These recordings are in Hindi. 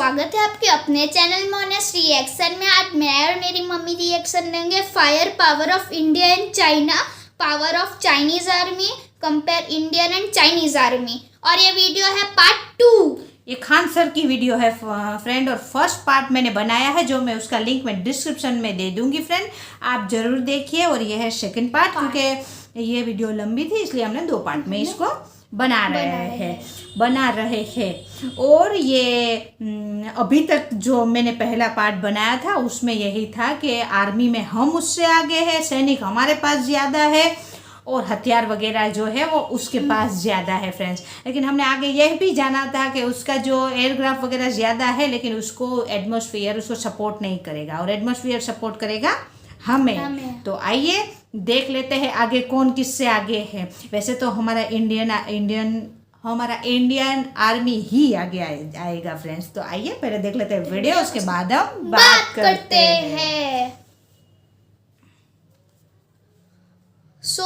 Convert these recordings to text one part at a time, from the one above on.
स्वागत है आपके अपने चैनल मोनेस रिएक्शन में। आज मैं और मेरी मम्मी रिएक्शन देंगे fire power of India and China, power of Chinese army compare Indian and Chinese army. और ये वीडियो है पार्ट 2। ये खान सर की वीडियो है फ्रेंड, और फर्स्ट पार्ट मैंने बनाया है जो मैं उसका लिंक मैं डिस्क्रिप्शन में दे दूंगी फ्रेंड, आप जरूर देखिए। और ये है सेकंड पार्ट, क्योंकि ये वीडियो लंबी थी इसलिए हमने 2 पार्ट में इसको बना रहे हैं। और ये अभी तक जो मैंने पहला पार्ट बनाया था उसमें यही था कि आर्मी में हम उससे आगे हैं, सैनिक हमारे पास ज़्यादा है और हथियार वगैरह जो है वो उसके पास ज़्यादा है फ्रेंड्स। लेकिन हमने आगे यह भी जाना था कि उसका जो एयरक्राफ्ट वगैरह ज़्यादा है लेकिन उसको एटमॉस्फेयर उसको सपोर्ट नहीं करेगा और एटमॉस्फेयर सपोर्ट करेगा हमें। तो आइए देख लेते हैं आगे कौन किससे आगे है। वैसे तो हमारा इंडियन आर्मी ही आगे आएगा फ्रेंड्स। तो आइए पहले देख लेते हैं वीडियो, उसके बाद हम बात करते हैं। सो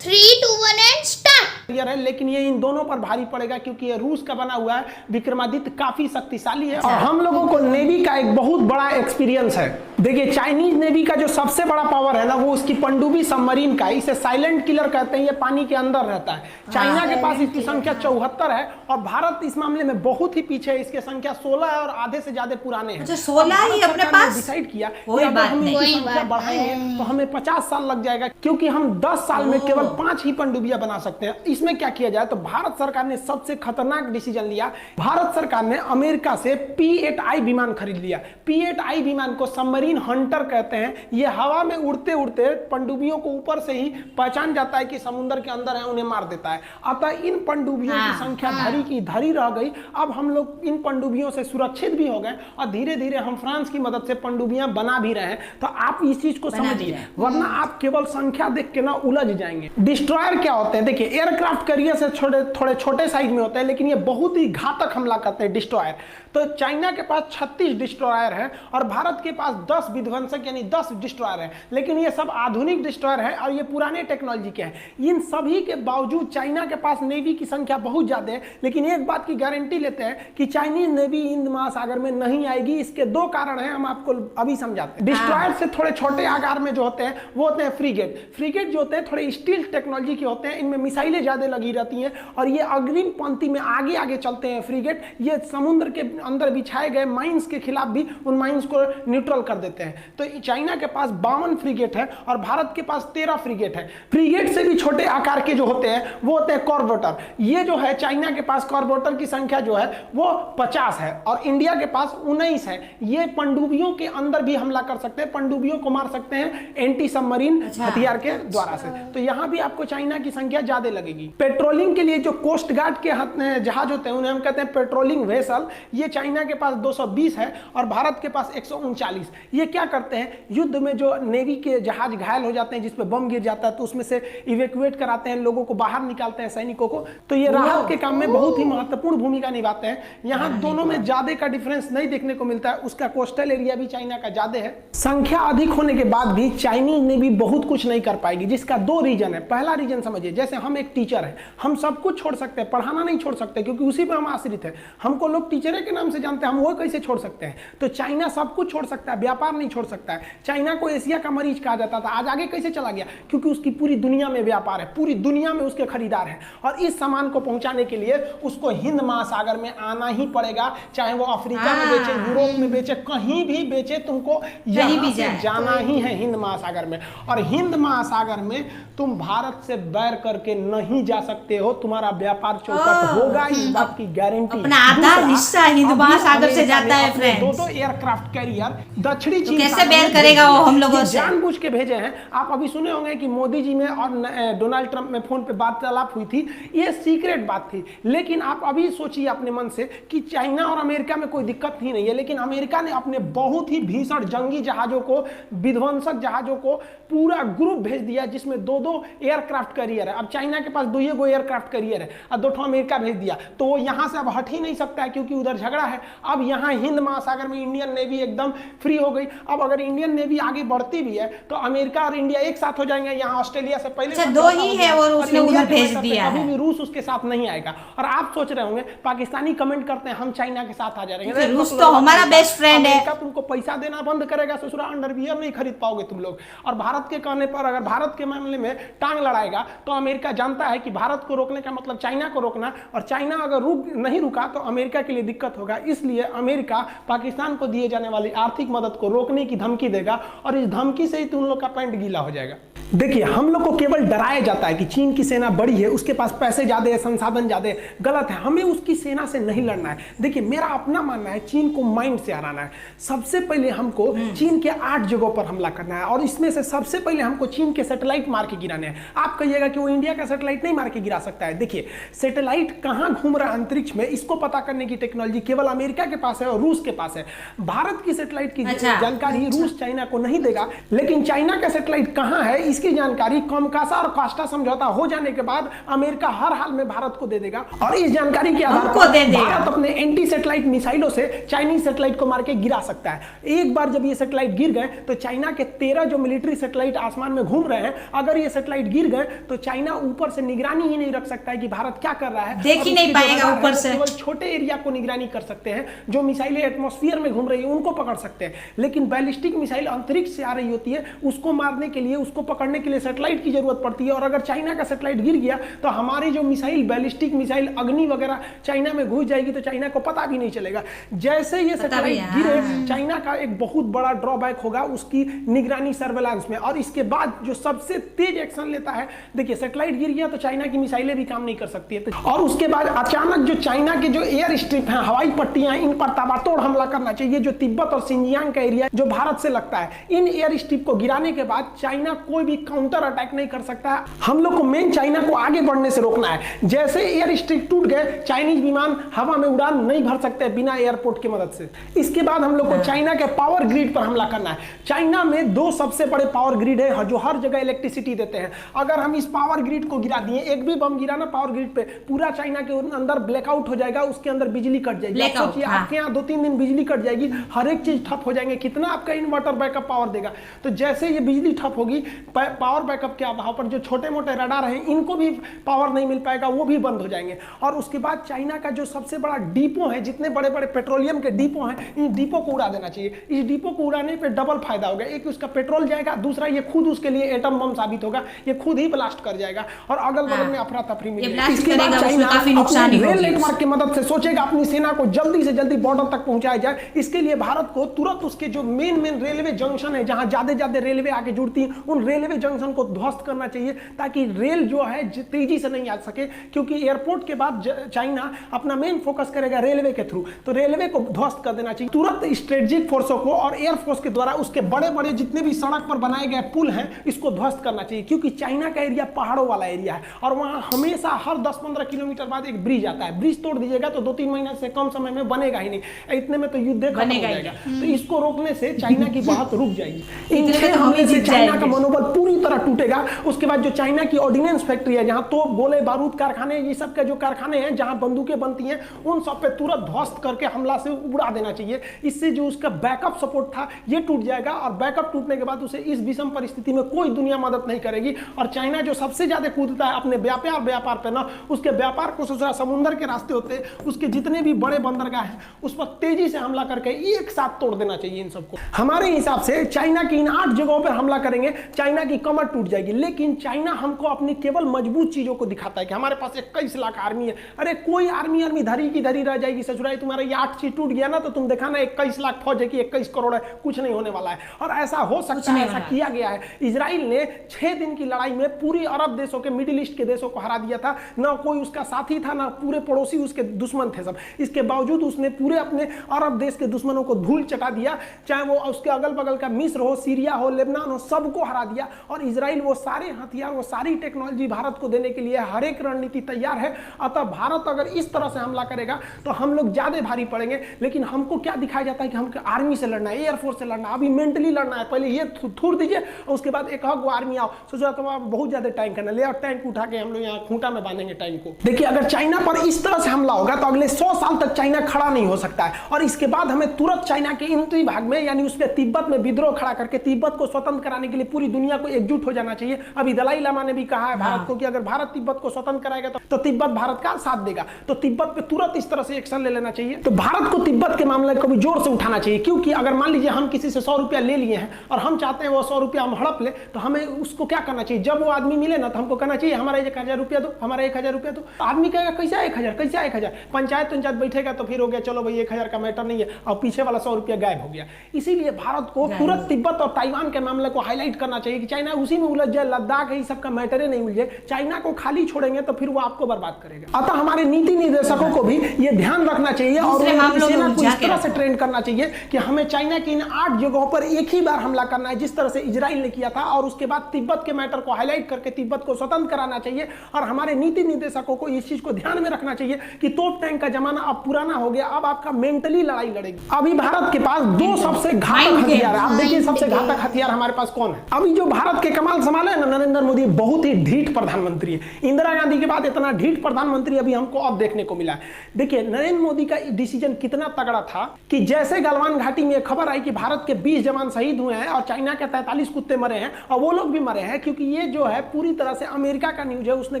3, 2, 1 एंड स्टार्ट। है, लेकिन ये इन दोनों पर भारी पड़ेगा क्योंकि ये रूस का बना हुआ है। विक्रमादित्य काफी शक्तिशाली है और हम लोगों को नेवी का एक बहुत बड़ा एक्सपीरियंस है। देखिए, चाइनीज नेवी का जो सबसे बड़ा पावर है ना, वो उसकी पनडुब्बी सबमरीन का। इसे साइलेंट किलर कहते हैं, ये पानी के अंदर रहता है। चाइना के पास इसकी संख्या 74 है और भारत इस मामले में बहुत ही पीछे है। इसके संख्या 16 है और आधे से ज्यादा पुराने हैं। 16 ही अपने पास डिसाइड किया कि अगर हम इसकी संख्या बढ़ाएंगे तो हमें 50 साल लग जाएगा, क्योंकि हम 10 साल में केवल 5 ही पनडुब्बियां बना सकते हैं। इसमें क्या किया जाए, तो भारत सरकार ने सबसे खतरनाक डिसीजन लिया। भारत सरकार ने अमेरिका से P-8I विमान खरीद लिया। P-8I विमान को सबमरीन हंटर कहते हैं। ये हवा में उड़ते उड़ते पनडुब्बियों को ऊपर से ही पहचान जाता है कि समुद्र के अंदर है, उन्हें मार देता है। अतः इन पनडुब्बियों की संख्या धरी की धरी रह गई। अब हम लोग इन पनडुब्बियों से सुरक्षित भी हो गए और धीरे धीरे हम फ्रांस की मदद से पनडुब्बियां बना भी रहे हैं। तो आप इस चीज को समझिए, वरना आप केवल संख्या देख के ना उलझ जाएंगे। डिस्ट्रॉयर क्या होते हैं? देखिए, एयरक्राफ्ट कैरियर से थोड़े छोटे साइज में होते हैं, लेकिन ये बहुत ही घातक हमला करते हैं डिस्ट्रॉयर। तो चाइना के पास 36 डिस्ट्रॉयर है और भारत के पास 10 विध्वंसक यानी 10 डिस्ट्रॉयर है। लेकिन ये सब आधुनिक डिस्ट्रॉयर है और ये पुराने टेक्नोलॉजी के हैं। इन सभी के बावजूद चाइना के पास नेवी की संख्या बहुत ज्यादा है। लेकिन एक बात की गारंटी लेते हैं कि चाइनीज नेवी हिंद महासागर में नहीं आएगी। इसके 2 कारण हैं, हम आपको अभी समझाते हैं। डिस्ट्रॉयर से थोड़े छोटे आकार में जो होते हैं वो होते हैं फ्रीगेट। फ्रीगेट जो होते हैं थोड़े स्टील टेक्नोलॉजी के होते हैं। इनमें मिसाइलें ज्यादा लगी रहती हैं और ये अग्रिम पंक्ति में आगे आगे चलते हैं। फ्रीगेट ये समुद्र के अंदर बिछाए गए माइंस के खिलाफ भी उन माइंस को न्यूट्रल कर देते हैं। तो चाइना के पास 52 फ्रीगेट है और भारत के पास 13 फ्रीगेट है। फ्रीगेट से भी छोटे आकार के जो होते हैं वो होते हैं कॉर्बेटर। ये जो है चाइना के पास कॉर्बेटर की संख्या जो है वो 50 है और इंडिया के पास 19 है। ये पनडुब्बियों के अंदर भी हमला कर सकते हैं, पनडुब्बियों को मार सकते हैं एंटी सबमरीन हथियार के द्वारा से। तो यहां भी आपको चाइना की संख्या ज्यादा लगेगी। पेट्रोलिंग के लिए जो कोस्ट गार्ड के जहाज होते हैं उन्हें हम कहते हैं पेट्रोलिंग वेसल। ये चाइना के पास 220 है और भारत के पास 139। ये क्या करते हैं, युद्ध में जो नेवी के जहाज घायल हो जाते हैं, जिस पे बम गिर जाता है, तो उसमें से इवैक्यूएट कराते हैं, लोगों को बाहर निकालते हैं, सैनिकों को। तो ये राहत के काम में बहुत ही महत्वपूर्ण भूमिका निभाते हैं। यहाँ दोनों में ज्यादा का डिफरेंस नहीं देखने को मिलता है। उसका कोस्टल एरिया भी चाइना का ज्यादा है। संख्या अधिक होने के बाद भी चाइनीज नेवी बहुत कुछ नहीं कर पाएगी, जिसका 2 रीजन है। पहला रीजन समझिए, जैसे हम एक टीचर है, हम सब कुछ छोड़ सकते हैं, पढ़ाना नहीं छोड़ सकते क्योंकि उसी पे हम आश्रित है। हमको लोग टीचर के नाम से जानते हैं, हम वो कैसे छोड़ सकते हैं? तो चाइना सब कुछ छोड़ सकता है, व्यापार नहीं छोड़ सकता है। चाइना को एशिया का मरीज कहा जाता था, आज आगे कैसे चला गया? क्योंकि उसकी पूरी दुनिया में व्यापार है, पूरी दुनिया में उसके खरीदार हैं और इस सामान को पहुंचाने के लिए उसको हिंद महासागर में आना ही पड़ेगा। चाहे वो अफ्रीका में बेचे, यूरोप में बेचे, कहीं भी बेचे, तुमको यहीं भी जाना ही है हिंद महासागर में। और हिंद महासागर में तुम भारत से बैर करके नहीं जा सकते हो, तुम्हारा व्यापार चौपट होगा, इस बात की गारंटी। अपना आधा हिस्सा हिंद महासागर से जाता है फ्रेंड्स। 2 एयरक्राफ्ट कैरियर दक्षिणी चीन कैसे बैर करेगा वो हम लोगों से? जानबूझ के भेजे हैं। आप अभी सुने होंगे कि मोदी जी में और डोनाल्ड ट्रंप में फोन पे वार्तालाप हुई थी। ये सीक्रेट बात थी। लेकिन आप अभी सोचिए अपने मन से कि चाइना और अमेरिका में कोई दिक्कत ही नहीं है, लेकिन अमेरिका ने अपने बहुत ही भीषण जंगी जहाजों को, विध्वंसक जहाजों को पूरा ग्रुप भेज दिया, जिसमें 2 एयरक्राफ्ट कैरियर है। अब चाइना के पास 2 एयरक्राफ्ट कैरियर है और 2 अमेरिका भेज दिया, तो वो यहां से अब हट ही नहीं सकता है क्योंकि उधर झगड़ा है। अब यहाँ हिंद महासागर में इंडियन नेवी एकदम फ्री हो गई गई। अब अगर इंडियन नेवी आगे बढ़ती भी है तो अमेरिका और इंडिया एक साथ हो जाएंगे। यहाँ ऑस्ट्रेलिया से पहले अच्छा, 2 ही है और उसने उधर भेज दिया है। अभी भी रूस उसके साथ नहीं आएगा। और आप सोच रहे होंगे पाकिस्तानी कमेंट करते हैं हम चाइना के साथ आ जाएंगे। रूस तो हमारा बेस्ट फ्रेंड है। अमेरिका तुमको पैसा देना बंद करेगा, ससुरा अंडरवियर नहीं खरीद पाओगे तुम लोग। और भारत के कहने पर अगर भारत के मामले में टांग लड़ाएगा तो अमेरिका जानता है कि भारत को रोकने का मतलब चाइना को रोकना, और चाइना अगर नहीं रुका तो अमेरिका के लिए दिक्कत होगा। इसलिए अमेरिका पाकिस्तान को दिए जाने वाली आर्थिक मदद को रोकने की धमकी देगा, और इस धमकी से ही तुम लोग का पैंट गीला हो जाएगा। देखिए, हम लोग को केवल डराया जाता है कि चीन की सेना बड़ी है, उसके पास पैसे ज्यादा है, संसाधन ज्यादा है। गलत है, हमें उसकी सेना से नहीं लड़ना है। देखिए, मेरा अपना मानना है चीन को माइंड से हराना है। सबसे पहले हमको चीन के 8 जगहों पर हमला करना है, और इसमें से सबसे पहले हमको चीन के सैटेलाइट मार के गिराने हैं। आप कहिएगा कि वो इंडिया का सैटेलाइट नहीं मार के गिरा सकता है। देखिए, सैटेलाइट कहां घूम रहा है अंतरिक्ष में, इसको पता करने की टेक्नोलॉजी केवल अमेरिका के पास है और रूस के पास है। भारत की सैटेलाइट की जानकारी रूस चाइना को नहीं देगा, लेकिन चाइना का सैटेलाइट कहां है इसकी जानकारी कमकासा और कास्टा समझौता हो जाने के बाद अमेरिका हर हाल में भारत को दे देगा। और इस जानकारी के आधार पर भारत अपने एंटी सैटेलाइट मिसाइलों से चाइनीज सैटेलाइट को मार के गिरा सकता है। एक बार जब ये सैटेलाइट गिर गए तो चाइना के 13 जो मिलिट्री सैटेलाइट आसमान में घूम रहे हैं, अगर ये सैटेलाइट गिर गए तो चाइना ऊपर से निगरानी ही नहीं रख सकता है कि भारत क्या कर रहा है, देख ही नहीं पाएगा ऊपर से। केवल छोटे एरिया को निगरानी कर सकते हैं, जो मिसाइलें एटमॉस्फेयर में घूम रही है उनको पकड़ सकते हैं। लेकिन बैलिस्टिक मिसाइल अंतरिक्ष से आ रही होती है, उसको मारने के लिए, उसको पकड़ने के लिए सैटेलाइट की जरूरत पड़ती है। और अगर चाइना का सैटेलाइट गिर गया तो हमारी जो मिसाइल, बैलिस्टिक मिसाइल अग्नि वगैरह चाइना में घुस जाएगी, तो चाइना को पता भी नहीं चलेगा। जैसे ये सैटेलाइट गिरे, चाइना का एक बहुत बड़ा ड्रॉबैक होगा उसकी निगरानी सर्वेलांस में। और इसके बाद जो सबसे तेज एक्शन लेता है, देखिए सैटेलाइट गिर गया तो चाइना की मिसाइलें भी काम नहीं कर सकती है। और उसके बाद अचानक जो चाइना के जो एयर स्ट्रिप हैं, हवाई पट्टियां, इन पर ताबड़तोड़ हमला करना चाहिए। जो तिब्बत और सिंजियांग का एरिया जो भारत से लगता है, इन एयर स्ट्रिप को गिराने के बाद चाइना कोई भी काउंटर अटैक नहीं कर सकता है। हम लोग को मेन चाइना को आगे बढ़ने से रोकना है। जैसे एयर स्ट्रिप टूट गए, चाइनीज विमान हवा में उड़ान नहीं भर सकते बिना एयरपोर्ट की मदद से। इसके बाद हम लोग को चाइना के पावर ग्रिड पर हमला करना है। चाइना में 2 सबसे बड़े पावर ग्रिड है जो हर जगह इलेक्ट्रिसिटी देते हैं। अगर हम इस पावर ग्रिड को गिरा दिए, एक भी बम गिरा ना पावर ग्रिड पे, पूरा चाइना के अंदर ब्लैकआउट हो जाएगा, उसके अंदर बिजली कट जाएगी। सोचिए आपके यहाँ 2-3 दिन बिजली कट जाएगी, हर एक चीज ठप हो जाएंगे, कितना आपका इन्वर्टर बैकअप पावर देगा। तो जैसे ये बिजली ठप होगी, पावर बैकअप के अभाव पर जो छोटे मोटे रडार हैं इनको भी पावर नहीं मिल पाएगा, वो भी बंद हो जाएंगे। और उसके बाद चाइना का जो सबसे बड़ा डिपो है, जितने बड़े बड़े पेट्रोलियम के डिपो हैं, इन डिपो को उड़ा देना चाहिए। इस डिपो को उड़ाने पे डबल फायदा होगा, एक उसका पेट्रोल जाएगा, दूसरा ये खुद उसके लिए एटम बम साबित होगा, ये खुद ही ब्लास्ट कर जाएगा और अगल बगल में अफरा तफरी मिलेगी। इसके बाद चाइना अपने रेल नेटवर्क की मदद से सोचेगा अपनी सेना को जल्दी से जल्दी बॉर्डर तक पहुंचाया जाए। इसके लिए भारत को तुरंत उसके जो मेन रेलवे जंक्शन है, जहां ज्यादा रेलवे आके जुड़ती है, उन रेलवे जंक्शन को ध्वस्त करना चाहिए ताकि रेल जो है तेजी से नहीं आ सके। क्योंकि एयरपोर्ट के बाद चाइना अपना मेन फोकस करेगा रेलवे के थ्रू, तो रेलवे को ध्वस्त कर देना चाहिए तुरंत। स्ट्रेटेजिक फोर्सों को और एयरफोर्स के द्वारा उसके बड़े बड़े जितने भी सड़क पर बनाए गए पुल हैं, इसको ध्वस्त करना चाहिए। क्योंकि चाइना का एरिया पहाड़ों वाला एरिया है और वहां हमेशा हर 10-15 किलोमीटर बाद एक ब्रिज आता है। ब्रिज तोड़ दीजिएगा तो 2-3 महीने से कम समय में बनेगा ही नहीं, इतने में तो युद्ध खत्म हो जाएगा। तो इसको रोकने से चाइना की बात रुक जाएगी। इन 6 महीने से चाइना का मनोबल पूरी तरह टूटेगा। उसके बाद जो चाइना की ऑर्डिनेंस फैक्ट्री है, जहां तोप, गोले बारूद कारखाने, ये सब के जो कारखाने हैं जहां बंदूकें बनती हैं, उन सब पे तुरंत ध्वस्त करके हमला से उड़ा देना चाहिए। इससे जो उसका बैकअप सपोर्ट था ये टूट जाएगा और बैकअप टूटने के बाद उसे इस विषम परिस्थिति में कोई दुनिया मदद नहीं करेगी। और चाइना जो सबसे ज्यादा कूदता है अपने व्यापार पे ना, उसके व्यापार को समुद्र के रास्ते होते हैं, उसके जितने भी बड़े बंदरगाह हैं उस पर तेजी से हमला करके एक साथ तोड़ देना चाहिए इन सबको। हमारे हिसाब से चाइना की इन 8 जगहों पर हमला करेंगे, चाइना की कमर टूट जाएगी। लेकिन चाइना हमको अपनी केवल मजबूत चीजों को दिखाता है कि हमारे पास 21 लाख आर्मी है। अरे कोई आर्मी धरी की धरी रह जाएगी। ससुराई तुम्हारा ये 8 चीज टूट गया ना तो तुम देखा ना 21 लाख फौज है कि 21 करोड़ है, कुछ नहीं होने वाला है। और ऐसा हो सकता है, ऐसा किया गया है। इजराइल ने 6 दिन की लड़ाई में पूरी अरब देशों के, मिडिल ईस्ट के देशों को हरा दिया था। ना कोई उसका साथी था, ना पूरे पड़ोसी उसके दुश्मन थे सब। इसके बावजूद उसने पूरे अपने अरब देश के दुश्मनों को धूल चटा दिया, चाहे वो उसके अगल बगल का मिस्र हो, सीरिया हो, लेबनान हो, सबको हरा दिया। और इजराइल वो सारे हथियार, वो सारी टेक्नोलॉजी भारत को देने के लिए हर एक रणनीति तैयार है। अतः भारत अगर इस तरह से हमला करेगा तो हम लोग ज्यादा भारी पड़ेंगे। लेकिन हमको क्या दिखाया जाता है कि हमको आर्मी से लड़ना है, एयरफोर्स से लड़ना है, अभी मेंटली लड़ना है। पहले ये थूर दीजिए और उसके बाद एक वो आर्मी आओ, सोचो तो बहुत ज्यादा टैंक करना, ले और टैंक उठा के हम लोग यहाँ खूंटा में बांधेंगे टैंक को। देखिए अगर चाइना पर इस तरह से हमला होगा तो अगले 100 साल तक चाइना खड़ा नहीं हो सकता है। और इसके बाद हमें तुरंत चाइना के उत्तरी भाग में यानी उसके तिब्बत में विद्रोह खड़ा करके तिब्बत को स्वतंत्र कराने के लिए पूरी दुनिया को एकजुट हो जाना चाहिए। अभी दलाई लामा ने भी कहा है भारत को कि अगर भारत तिब्बत को स्वतंत्र कराएगा तो तिब्बत भारत का साथ देगा। तो तिब्बत पे तुरंत इस तरह से एक्शन ले लेना चाहिए। तो भारत को तिब्बत के मामले को भी जोर से उठाना चाहिए, क्योंकि अगर मान लीजिए हम किसी से 100 रुपया ले लिए हैं और हम चाहते हैं वो 100 रुपया हम हड़प ले, तो हमें उसको क्या करना चाहिए? जब वो आदमी मिले ना तो हमको कहना चाहिए हमारा 1000 रुपया दो, हमारा 1000 रुपया दो। आदमी कहेगा कैसा 1000, कैसा 1000? पंचायत बैठेगा तो फिर हो गया चलो भाई 1000 का मैटर नहीं है, और पीछे वाला 100 रुपया गायब हो गया। इसीलिए भारत को तुरंत तिब्बत और ताइवान के मामले को हाईलाइट करना चाहिए कि चाइना उसी में उलझ जाए, लद्दाख है, सबका मैटर ही नहीं उलझे। चाइना को खाली छोड़ेंगे तो फिर वो आपको बर्बाद करेगा। अतः हमारे नीति निर्देशकों को भी ये ध्यान रखना चाहिए और सेना को इस तरह से ट्रेन करना चाहिए कि हमें चाइना की इन 8 जगहों पर एक ही बार हमला करना है, जिस तरह से इजराइल ने किया था। और उसके बाद तिब्बत के मैटर को हाईलाइट करके तिब्बत को स्वतंत्र कराना चाहिए। और हमारे नीति निर्देशकों को इस चीज को ध्यान में रखना चाहिए कि तोप टैंक का जमाना अब पुराना हो गया, अब आपका मेंटली लड़ाई लड़ेगी। अभी भारत के पास 2 सबसे घातक हथियार है। आप देखिए सबसे घातक हथियार हमारे पास कौन है? अभी जो भारत के कमाल संभाले है ना नरेंद्र मोदी, बहुत ही ढीठ प्रधानमंत्री है। इंदिरा गांधी के बाद इतना ढीठ प्रधानमंत्री अभी हमको अब देखने को मिला है। देखिए नरेंद्र मोदी का डिसीजन कितना तगड़ा था कि जैसे गलवान घाटी में खबर आई कि भारत के 20 जवान शहीद हुए हैं और चाइना के 43 कुत्ते मरे हैं, और वो लोग भी मरे हैं, क्योंकि ये जो है पूरी तरह से अमेरिका का न्यूज है। उसने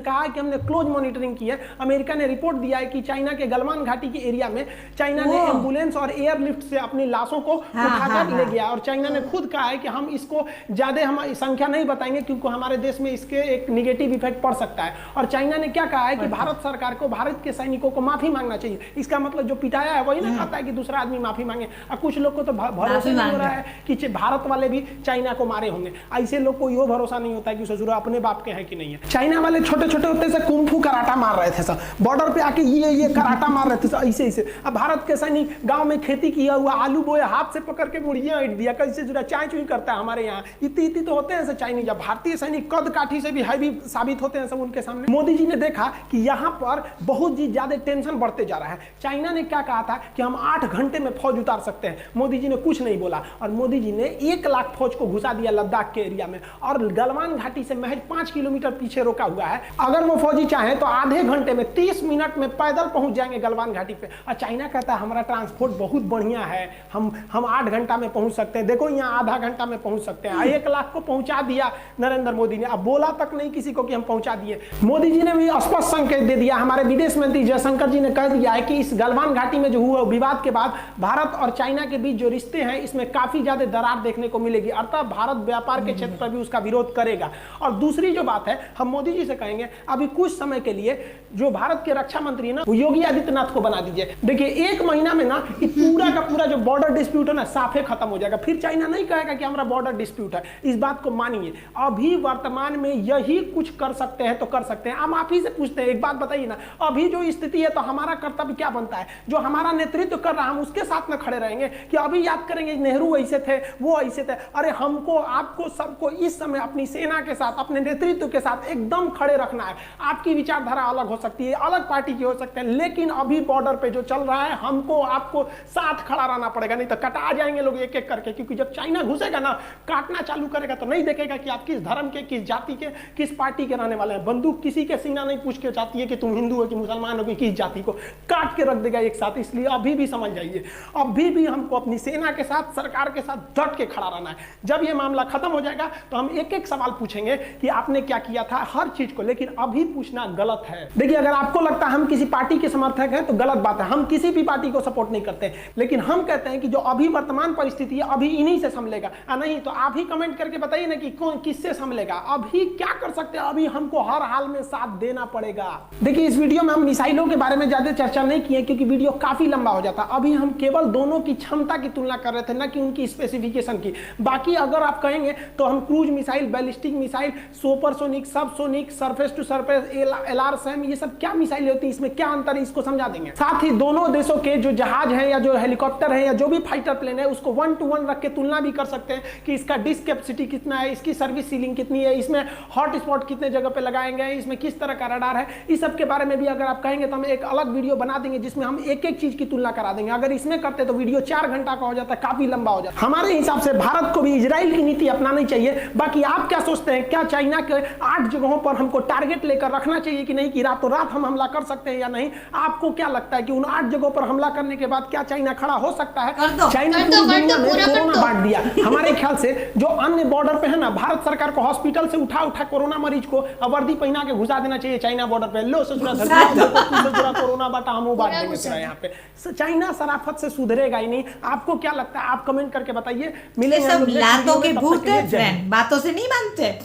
कहा है कि हमने क्लोज मॉनिटरिंग की है। अमेरिका ने रिपोर्ट दिया है कि चाइना के गलवान घाटी के एरिया में चाइना ने एम्बुलेंस और एयरलिफ्ट से अपनी लाशों को उठाकर ले गया। और चाइना ने खुद कहा है कि हम इसको ज्यादा हम संख्या नहीं बताएंगे क्योंकि हमारे देश में इसके एक निगेटिव इफेक्ट पड़ सकता है। और चाइना ने क्या कहा है कि भारत सरकार को भारत के सैनिकों को माफी मांगना चाहिए। इसका मतलब जो पिटाया है वही ना कहता है कि दूसरा आदमी माफी मांगे। और कुछ लोग को तो भरोसा नहीं हो रहा है कि भारत वाले भी चाइना को मारे होंगे। ऐसे लोग को ये भरोसा नहीं होता है कि सोचो अपने बाप के हैं कि नहीं है। चाइना वाले छोटे छोटे होते से कुंफू कराटा मार रहे थे सब, बॉर्डर पे आके ये कराटा मार रहे थे सब ऐसे ऐसे। अब भारत के सैनिक गांव में खेती किया हुआ आलू बोए हाथ से पकड़ के मुड़िया ईट दिया, कैसे जुड़ा चाय चुई करता है हमारे यहाँ। इतनी तो होते हैं चाइनीज। भारतीय सैनिक कद काठी से भी हैवी साबित होते हैं सब उनके सामने। मोदी जी ने देखा कि यहाँ पर बहुत ही ज्यादा टेंशन बढ़ते जा रहा है। चाइना ने क्या कहा था कि हम 8 घंटे में फौज उतार सकते हैं। मोदी जी ने कुछ नहीं बोला और मोदी जी ने 1 लाख फौज को घुसा दिया लद्दाख के एरिया में, और गलवान घाटी से महज 5 किलोमीटर पीछे रोका हुआ है। अगर वो फौजी चाहे तो आधे घंटे में 30 मिनट में पैदल पहुंच जाएंगे गलवान घाटी पे। और चाइना कहता है हमारा ट्रांसपोर्ट बहुत बढ़िया है, हम 8 घंटा में पहुंच सकते हैं। देखो यहाँ आधा घंटा में पहुंच सकते हैं। 1 लाख को पहुंचा दिया नरेंद्र मोदी ने। अब बोला तक नहीं किसी को कि हम पहुंचा दिए। मोदी जी ने भी स्पष्ट संकेत दे दिया। हमारे विदेश मंत्री जयशंकर जी ने कह दिया है कि इस गलवान घाटी में जो हुआ विवाद के बाद भारत और चाइना के बीच जो रिश्ते हैं इसमें काफी ज्यादा दरार देखने को मिलेगी। अर्थात भारत व्यापार के क्षेत्र पर भी उसका विरोध करेगा। और दूसरी जो बात है, हम मोदी जी से कहेंगे अभी कुछ समय के लिए जो भारत के रक्षा मंत्री है ना, वो योगी आदित्यनाथ को बना दीजिए। देखिए 1 महीना में ना पूरा का पूरा जो बॉर्डर डिस्प्यूट है ना साफे खत्म हो जाएगा। फिर चाइना नहीं कहेगा कि हमारा बॉर्डर डिस्प्यूट है। इस बात को मानिए। अभी वर्तमान में यही कुछ कर सकते हैं तो कर सकते हैं। हम आप ही से पूछते हैं, एक बात बताइए ना, अभी जो स्थिति है तो हमारा कर्तव्य क्या बनता है? जो हमारा नेतृत्व कर रहा है हम उसके साथ में खड़े रहेंगे कि अभी याद करेंगे नेहरू ऐसे थे, वो ऐसे थे? अरे हमको आपको सबको इस समय अपनी सेना के साथ, अपने नेतृत्व के साथ एकदम खड़े रखना है। आपकी विचारधारा अलग हो सकती है, अलग पार्टी की हो सकते हैं, लेकिन अभी बॉर्डर पे जो चल रहा है हमको आपको साथ खड़ा रहना पड़ेगा, नहीं तो कटा जाएंगे लोग एक एक करके। क्योंकि जब चाइना घुसेगा ना, काटना चालू करेगा तो नहीं देखेगा कि आप किस धर्म के, किस जाति के, किस पार्टी के रहने वाले हैं। बंदूक किसी के सीना नहीं पूछ के जाती है कि तुम हिंदू हो कि मुसलमान हो कि किस जाति को, काट के रख देगा एक साथ। इसलिए अभी भी समझ जाइए, अभी भी हमको अपनी सेना के साथ, सरकार के साथ डट के खड़ा रहना है। जब ये मामला खत्म हो जाएगा तो हम एक एक सवाल पूछेंगे कि आपने क्या किया था हर चीज को, लेकिन अभी पूछना गलत है। देखिए अगर आपको लगता है हम किसी पार्टी के समर्थक हैं तो गलत बात है। हम किसी भी पार्टी को सपोर्ट नहीं करते, लेकिन हम कहते हैं कि जो अभी वर्तमान परिस्थिति है अभी इन्हीं से संभलेगा। नहीं तो आप ही कमेंट करके बताइए ना कि कौन किससे संभलेगा। अभी क्या कर सकते हैं? अभी हमको हर हाल में साथ देना पड़ेगा। देखिए इस वीडियो में हम मिसाइलों के बारे में ज्यादा चर्चा नहीं किए क्योंकि वीडियो काफी लंबा हो जाता। अभी हम केवल दोनों की क्षमता की तुलना कर रहे थे, ना कि उनकी स्पेसिफिकेशन की। बाकी अगर आप कहेंगे तो हम cruise missile, ballistic missile, supersonic, subsonic, surface to surface, LRSAM, ये सब क्या मिसाइल होती है, इसमें क्या अंतर है, इसको समझा देंगे। साथ ही दोनों देशों के जो जहाज है या जो हेलीकॉप्टर है या जो भी फाइटर प्लेन है उसको 1 to 1 रख के तुलना भी कर सकते हैं कि इसका डिस्क कैपेसिटी कितना है, इसकी सर्विस सीलिंग कितनी है, इसमें हॉट स्पॉट कितने जगह पे लगाएंगे हैं, इसमें किस तरह का रडार है, इस सब के बारे में भी अगर आप कहेंगे तो हम एक अलग वीडियो बना देंगे जिसमें हम एक एक चीज की तुलना करा देंगे। अगर इसमें करते तो वीडियो 4 घंटा का हो जाता है, काफी लंबा हो जाता है। हमारे हिसाब से भारत को भी इजराइल की नीति अपनानी चाहिए। बाकी आप क्या सोचते हैं, क्या चाइना के 8 जगहों पर हमको टारगेट लेकर रखना चाहिए कि नहीं, कि रातों रात हम हमला कर सकते हैं या नहीं? आपको क्या लगता है कि उन 8 जगहों पर हमला करने के बाद क्या चाइना खड़ा हो सकता है? चाइना पूरी दुनिया में कोरोना बांट दिया। हमारे ख्याल से जो अन्य बॉर्डर पे है ना, भारत सरकार को हॉस्पिटल से उठा कोरोना मरीज को वर्दी पहना के घुसा देना चाहिए चाइना बॉर्डर पे। लो ससुरा कोरोना बांटा हम वो बांट देंगे यहाँ पे। चाइना शराफत से सुधरेगा ही नहीं। आपको क्या लगता है, आप कमेंट करके बताइए। मिले सब लातों के भूत है फ्रेंड, बातों से नहीं मानते।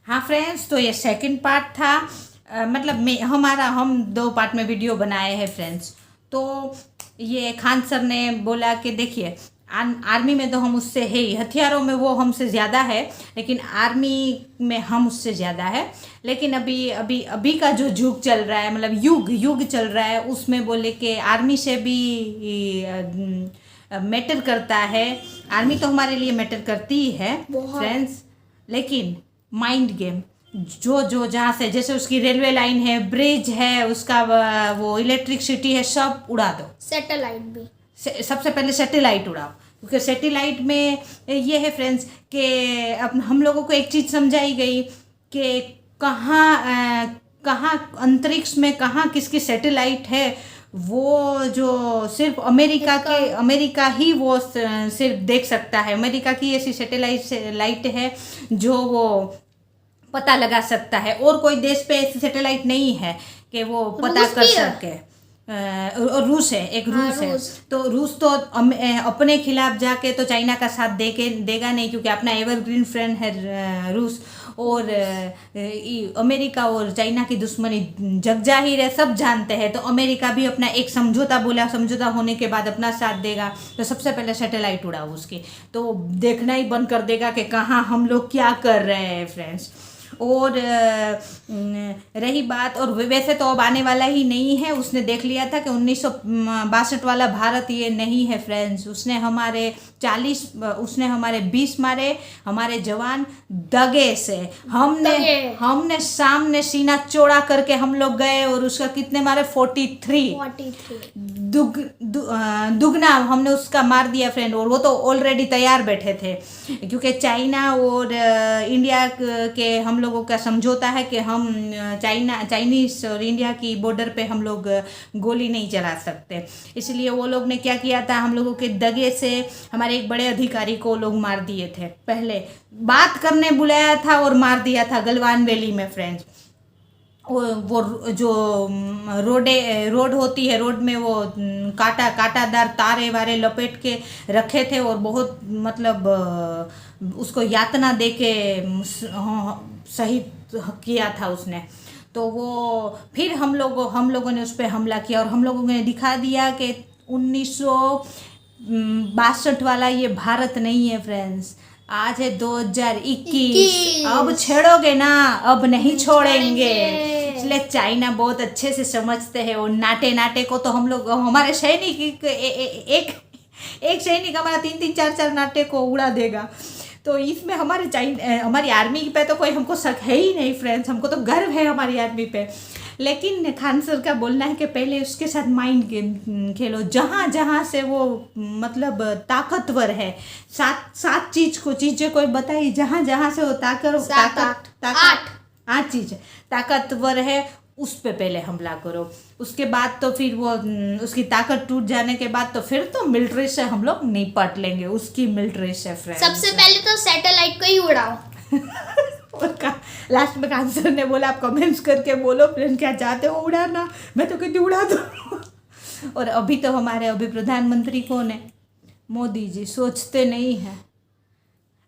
हाँ फ्रेंड्स, तो ये सेकंड पार्ट था। मतलब हम 2 पार्ट में वीडियो बनाए हैं फ्रेंड्स। तो ये खान सर ने बोला कि देखिए आर्मी में तो हम उससे है ही, हथियारों में वो हमसे ज़्यादा है, लेकिन आर्मी में हम उससे ज़्यादा है। लेकिन अभी का जो युग चल रहा है, मतलब युग चल रहा है, उसमें बोले कि आर्मी से भी मैटर करता है। आर्मी तो हमारे लिए मैटर करती ही है फ्रेंड्स, लेकिन माइंड गेम जो जहाँ से, जैसे उसकी रेलवे लाइन है, ब्रिज है, उसका वो इलेक्ट्रिसिटी है, सब उड़ा दो। सैटेलाइट भी सबसे पहले सैटेलाइट उड़ाओ, क्योंकि सैटेलाइट में ये है फ्रेंड्स कि अब हम लोगों को एक चीज़ समझाई गई कि कहाँ अंतरिक्ष में कहाँ किसकी सैटेलाइट है। वो जो सिर्फ अमेरिका ही वो सिर्फ देख सकता है। अमेरिका की ऐसी सैटेलाइट है जो वो पता लगा सकता है, और कोई देश पे ऐसी सैटेलाइट नहीं है कि वो पता कर सके। रूस है, एक रूस है। तो रूस तो अपने खिलाफ जाके तो चाइना का साथ देगा नहीं, क्योंकि अपना एवरग्रीन फ्रेंड है रूस। और अमेरिका और चाइना की दुश्मनी जग जाहिर है, सब जानते हैं। तो अमेरिका भी अपना एक समझौता बोला, समझौता होने के बाद अपना साथ देगा। तो सबसे पहले सैटेलाइट उड़ाओ उसकी, तो देखना ही बंद कर देगा कि कहाँ हम लोग क्या कर रहे हैं फ्रेंड्स। और रही बात, और वैसे तो अब आने वाला ही नहीं है। उसने देख लिया था कि 1962 वाला भारत ये नहीं है फ्रेंड्स। उसने हमारे 20 मारे, हमारे जवान दगे से। हमने सामने सीना चौड़ा करके हम लोग गए, और उसका कितने मारे 43 दुगना हमने उसका मार दिया फ्रेंड। और वो तो ऑलरेडी तैयार बैठे थे, क्योंकि चाइना और इंडिया के हम लोगों का समझौता है कि हम चाइनीज और इंडिया की बॉर्डर पे हम लोग गोली नहीं चला सकते। इसलिए वो लोग ने क्या किया था, हम लोगों के दगे से हमारे एक बड़े अधिकारी को लोग मार दिए थे। पहले बात करने बुलाया था और मार दिया था गलवान वैली में फ्रेंड्स। वो जो रोड होती है, रोड में वो कांटादार तारे वारे लपेट के रखे थे, और बहुत मतलब उसको यातना दे के शहीद किया था उसने। तो वो फिर हम लोगों ने उस पर हमला किया, और हम लोगों ने दिखा दिया कि 1962 वाला ये भारत नहीं है फ्रेंड्स। आज है 2021। अब छेड़ोगे ना, अब नहीं छोड़ेंगे। इसलिए चाइना बहुत अच्छे से समझते हैं। और नाटे को तो हम लोग, हमारे सैनिक एक सैनिक हमारा 3-3, 4-4 नाटे को उड़ा देगा। तो इसमें हमारी आर्मी पे तो कोई हमको शक है ही नहीं फ्रेंड्स। हमको तो गर्व है हमारी आर्मी पे। लेकिन खान सर का बोलना है कि पहले उसके साथ माइंड गेम खेलो। जहाँ से वो मतलब ताकतवर है, सात चीज़ें कोई बताई, जहाँ से वो आठ चीज़ ताकतवर है, उस पे पहले हमला करो। उसके बाद तो फिर वो उसकी ताकत टूट जाने के बाद तो फिर तो मिलिट्री से हम लोग निपट लेंगे, उसकी मिलिट्री से फ्रेंड्स। सबसे पहले तो सैटेलाइट को ही उड़ाओ। और लास्ट में खान सर ने बोला, आप कमेंट्स करके बोलो फ्रेंड क्या चाहते हो उड़ाना, मैं तो कहती उड़ा दो। और अभी तो हमारे प्रधानमंत्री कौन है? मोदी जी। सोचते नहीं हैं,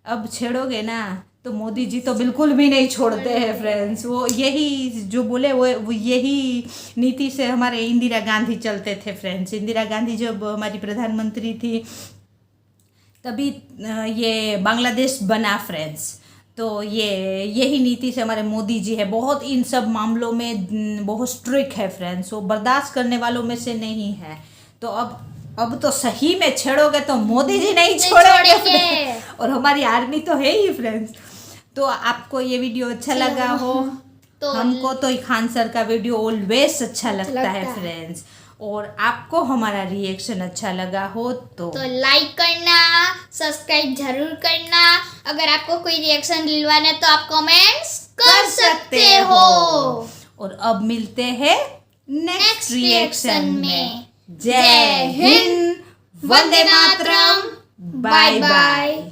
अब छेड़ोगे ना तो मोदी जी तो बिल्कुल भी नहीं छोड़ते हैं फ्रेंड्स। वो यही जो बोले वो यही नीति से हमारे इंदिरा गांधी चलते थे फ्रेंड्स। इंदिरा गांधी जब हमारी प्रधानमंत्री थी तभी ये बांग्लादेश बना फ्रेंड्स। तो यही नीति से हमारे मोदी जी है। बहुत इन सब मामलों में बहुत स्ट्रिक्ट है फ्रेंड्स, वो बर्दाश्त करने वालों में से नहीं है। तो अब अब तो सही में छेड़ोगे तो मोदी जी नहीं नहीं छोड़ेंगे छोड़ेंगे। और हमारी आर्मी तो है ही फ्रेंड्स। तो आपको ये वीडियो अच्छा लगा हो तो हमको तो खान सर का वीडियो ऑलवेज अच्छा लगता है लगता है। फ्रेंड्स। और आपको हमारा रिएक्शन अच्छा लगा हो तो लाइक करना, सब्सक्राइब जरूर करना। अगर आपको कोई रिएक्शन दिलवाना है तो आप कमेंट्स कर सकते हो। और अब मिलते हैं नेक्स्ट नेक्स्ट रिएक्शन रिएक्शन में। में। जय हिंद, वंदे मातरम, बाय बाय।